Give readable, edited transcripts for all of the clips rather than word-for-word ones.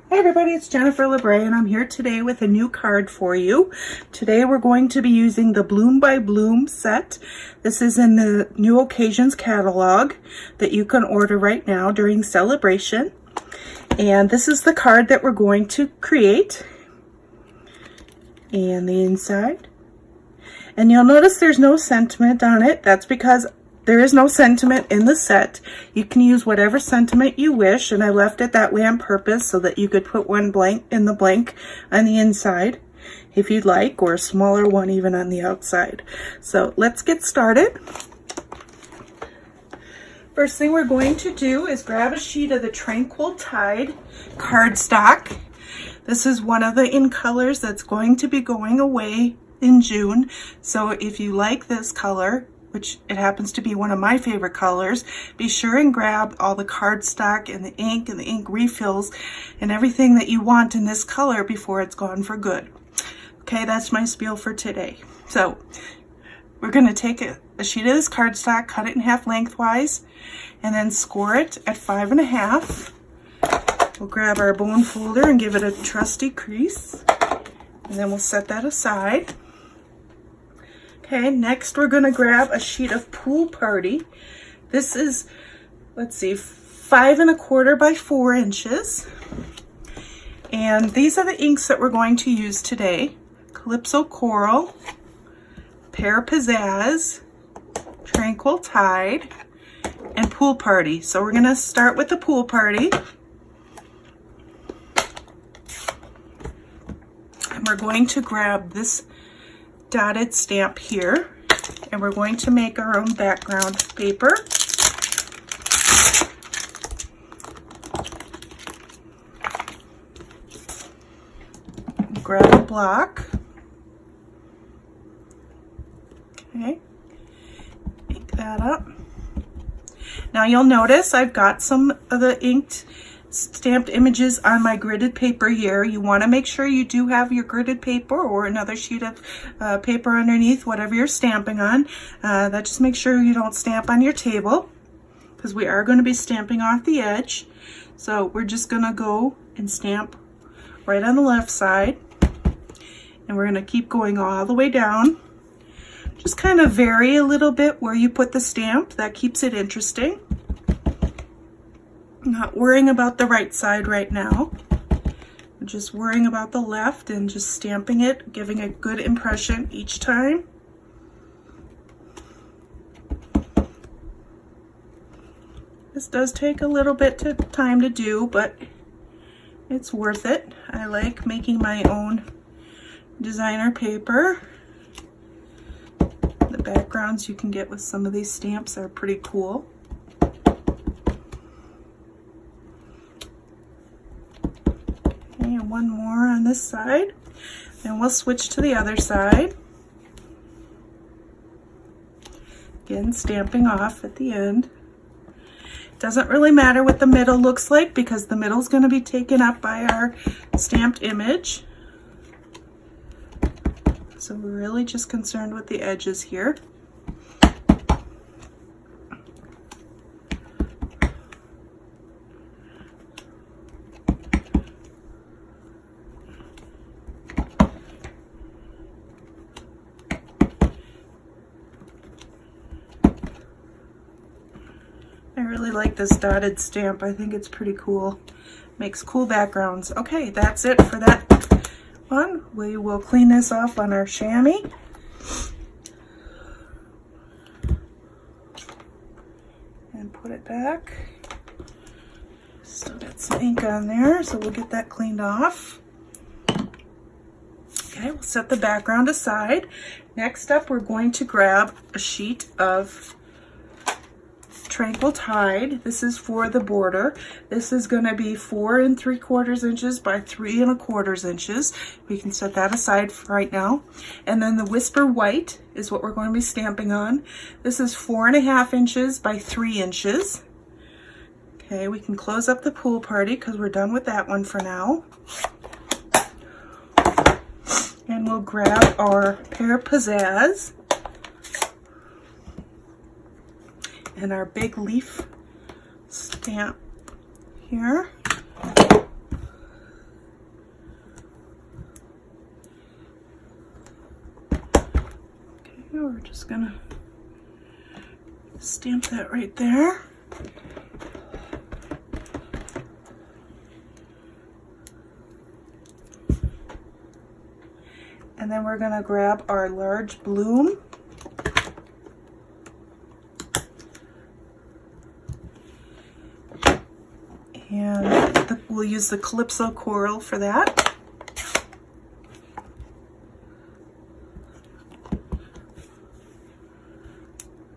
Hi everybody, it's Jennifer Labre and I'm here today with a new card for you. Today we're going to be using the Bloom by Bloom set. This is in the New Occasions catalog that you can order right now during celebration. And this is the card that we're going to create. And the inside. And you'll notice there's no sentiment on it. That's because there is no sentiment in the set. You can use whatever sentiment you wish, and I left it that way on purpose so that you could put one blank in the blank on the inside if you'd like, or a smaller one even on the outside. So let's get started. First thing we're going to do is grab a sheet of the Tranquil Tide cardstock. This is one of the in colors that's going to be going away in June. So if you like this color, which it happens to be one of my favorite colors, be sure and grab all the cardstock and the ink refills and everything that you want in this color before it's gone for good. Okay, that's my spiel for today. So we're going to take a sheet of this cardstock, cut it in half lengthwise, and then score it at 5.5. We'll grab our bone folder and give it a trusty crease, and then we'll set that aside. Okay, next we're going to grab a sheet of Pool Party. This is, let's see, 5 1/4 by 4 inches. And these are the inks that we're going to use today. Calypso Coral, Pear Pizzazz, Tranquil Tide, and Pool Party. So we're going to start with the Pool Party. And we're going to grab this dotted stamp here, and we're going to make our own background paper. Grab a block. Okay, ink that up. Now you'll notice I've got some of the inked stamped images on my gridded paper here. You want to make sure you do have your gridded paper or another sheet of paper underneath, whatever you're stamping on. That just make sure you don't stamp on your table, because we are going to be stamping off the edge. So we're just going to go and stamp right on the left side, and we're going to keep going all the way down. Just kind of vary a little bit where you put the stamp. That keeps it interesting. Not worrying about the right side right now. I'm just worrying about the left and just stamping it, giving a good impression each time. This does take a little bit of time to do, but it's worth it. I like making my own designer paper. The backgrounds you can get with some of these stamps are pretty cool. And one more on this side, and we'll switch to the other side. Again, stamping off at the end. Doesn't really matter what the middle looks like, because the middle is going to be taken up by our stamped image. So we're really just concerned with the edges here. I really like this dotted stamp. I think it's pretty cool. Makes cool backgrounds. Okay, that's it for that one. We will clean this off on our chamois. And put it back. Still got some ink on there, so we'll get that cleaned off. Okay, we'll set the background aside. Next up, we're going to grab a sheet of Tranquil Tide. This is for the border. This is going to be 4 3/4 inches by 3 1/4 inches. We can set that aside for right now. And then the Whisper White is what we're going to be stamping on. This is 4.5 inches by 3 inches. Okay, we can close up the Pool Party because we're done with that one for now. And we'll grab our Pear Pizzazz and our big leaf stamp here. Just gonna stamp that right there. And then we're gonna grab our large bloom. And we'll use the Calypso coral for that.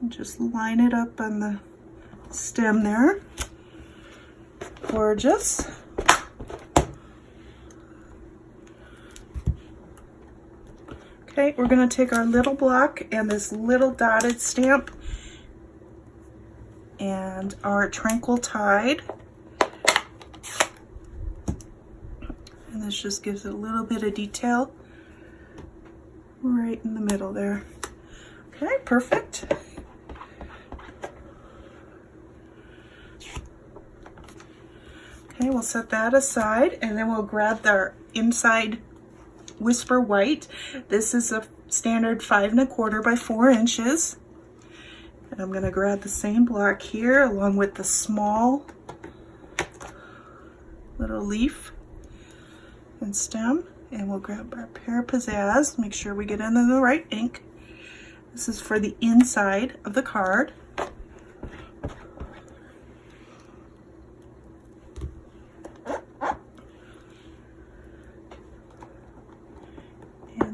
And just line it up on the stem there. Gorgeous. Okay, we're going to take our little block and this little dotted stamp and our Tranquil Tide. And this just gives it a little bit of detail right in the middle there. Okay, perfect. Okay, we'll set that aside and then we'll grab our inside Whisper White. This is a standard 5 1/4 by 4 inches. And I'm going to grab the same block here along with the small little leaf and stem. And we'll grab our Pear Pizzazz. Make sure we get into the right ink. This is for the inside of the card.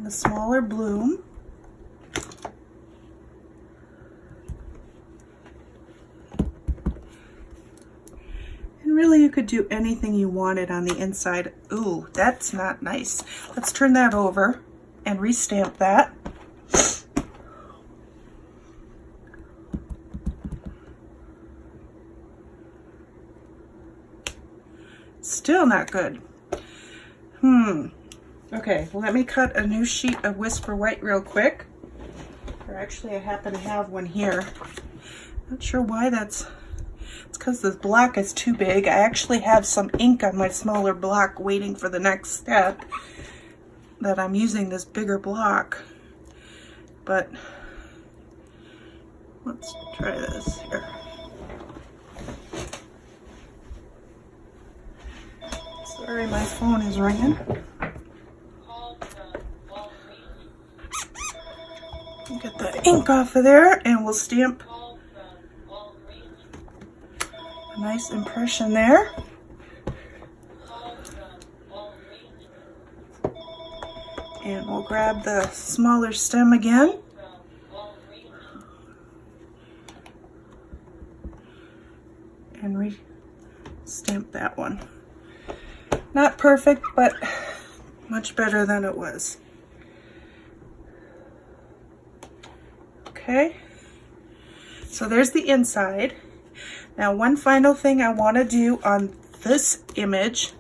The smaller bloom. And really you could do anything you wanted on the inside. Ooh, that's not nice. Let's turn that over and restamp that. Still not good. Okay, let me cut a new sheet of Whisper White real quick. Or actually I happen to have one here. Not sure why that's, it's because this block is too big. I actually have some ink on my smaller block waiting for the next step that I'm using this bigger block. But let's try this here. Sorry, my phone is ringing. Get the ink off of there and we'll stamp a nice impression there. And we'll grab the smaller stem again. And re-stamp that one. Not perfect, but much better than it was. Okay, so there's the inside. Now one final thing I want to do on this image,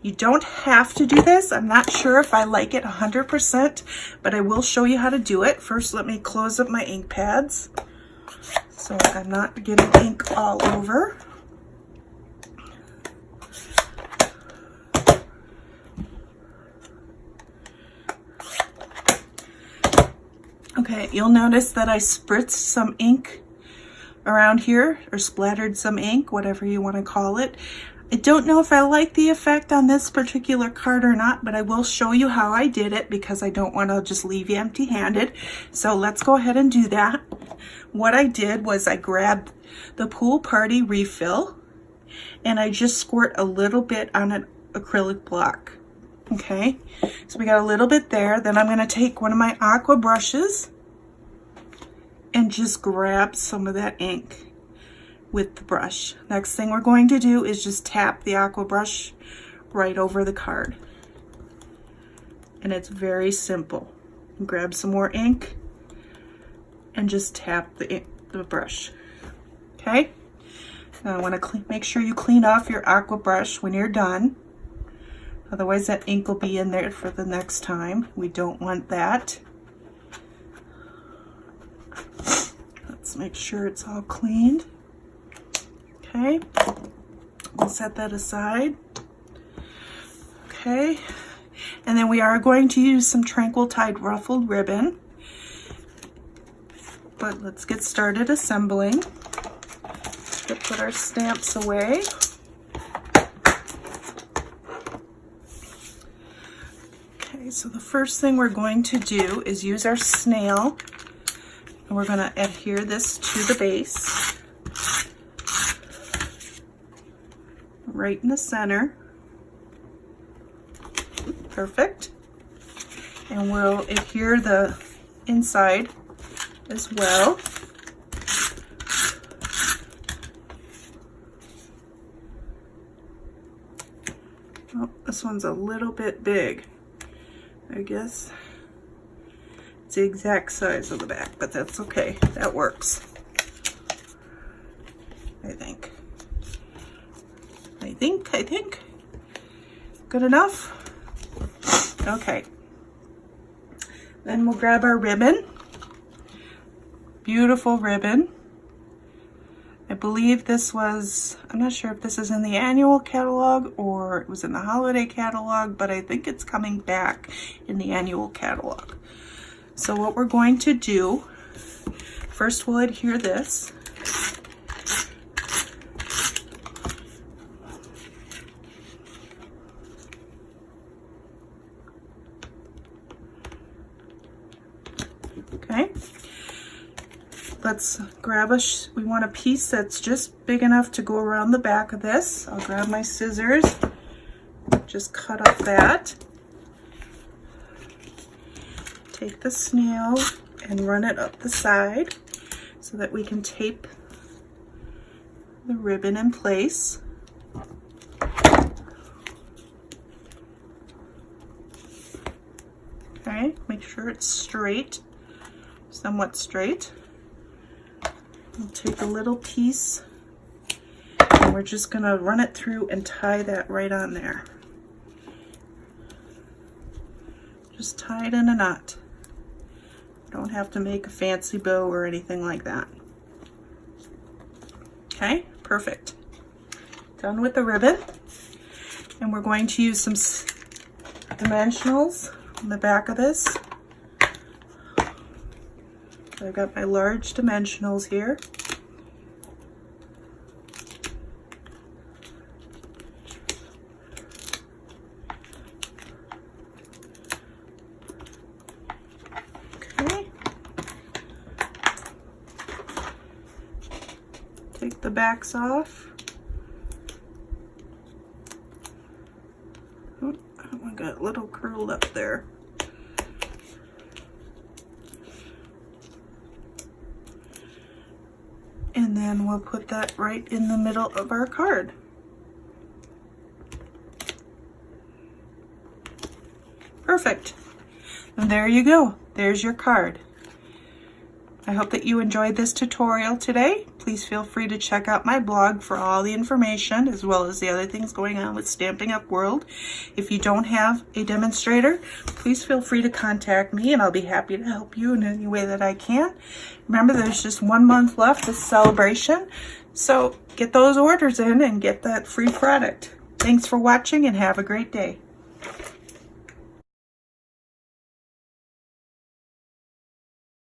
you don't have to do this. I'm not sure if I like it 100%, but I will show you how to do it. First, let me close up my ink pads so I'm not getting ink all over. Okay, you'll notice that I spritzed some ink around here, or splattered some ink, whatever you want to call it. I don't know if I like the effect on this particular card or not, but I will show you how I did it because I don't want to just leave you empty-handed. So let's go ahead and do that. What I did was I grabbed the Pool Party refill and I just squirt a little bit on an acrylic block. Okay, so we got a little bit there. Then I'm going to take one of my aqua brushes and just grab some of that ink with the brush. Next thing we're going to do is just tap the aqua brush right over the card. And it's very simple. Grab some more ink and just tap the brush. Okay, now I want to make sure you clean off your aqua brush when you're done. Otherwise that ink will be in there for the next time. We don't want that. Let's make sure it's all cleaned. Okay, we'll set that aside. Okay, and then we are going to use some Tranquil Tide ruffled ribbon. But let's get started assembling. Let's put our stamps away. Okay, so the first thing we're going to do is use our snail, and we're going to adhere this to the base, right in the center. Perfect. And we'll adhere the inside as well. Oh, this one's a little bit big. I guess it's the exact size of the back, but that's okay. That works. I think. Good enough? Okay. Then we'll grab our ribbon. Beautiful ribbon. I believe this was, I'm not sure if this is in the annual catalog or it was in the holiday catalog, but I think it's coming back in the annual catalog. So what we're going to do, first we'll adhere this. Okay. Let's grab we want a piece that's just big enough to go around the back of this. I'll grab my scissors, just cut up that. Take the snail and run it up the side so that we can tape the ribbon in place. Okay, make sure it's straight, somewhat straight. We'll take a little piece and we're just going to run it through and tie that right on there. Just tie it in a knot. Don't have to make a fancy bow or anything like that. Okay, perfect. Done with the ribbon. And we're going to use some dimensionals on the back of this. I've got my large dimensionals here. Okay. Take the backs off. Oh, that one got a little curled up there. And then we'll put that right in the middle of our card. Perfect. And there you go. There's your card. I hope that you enjoyed this tutorial today. Please feel free to check out my blog for all the information as well as the other things going on with Stampin' Up! World. If you don't have a demonstrator, please feel free to contact me and I'll be happy to help you in any way that I can. Remember, there's just 1 month left this celebration, so get those orders in and get that free product. Thanks for watching and have a great day.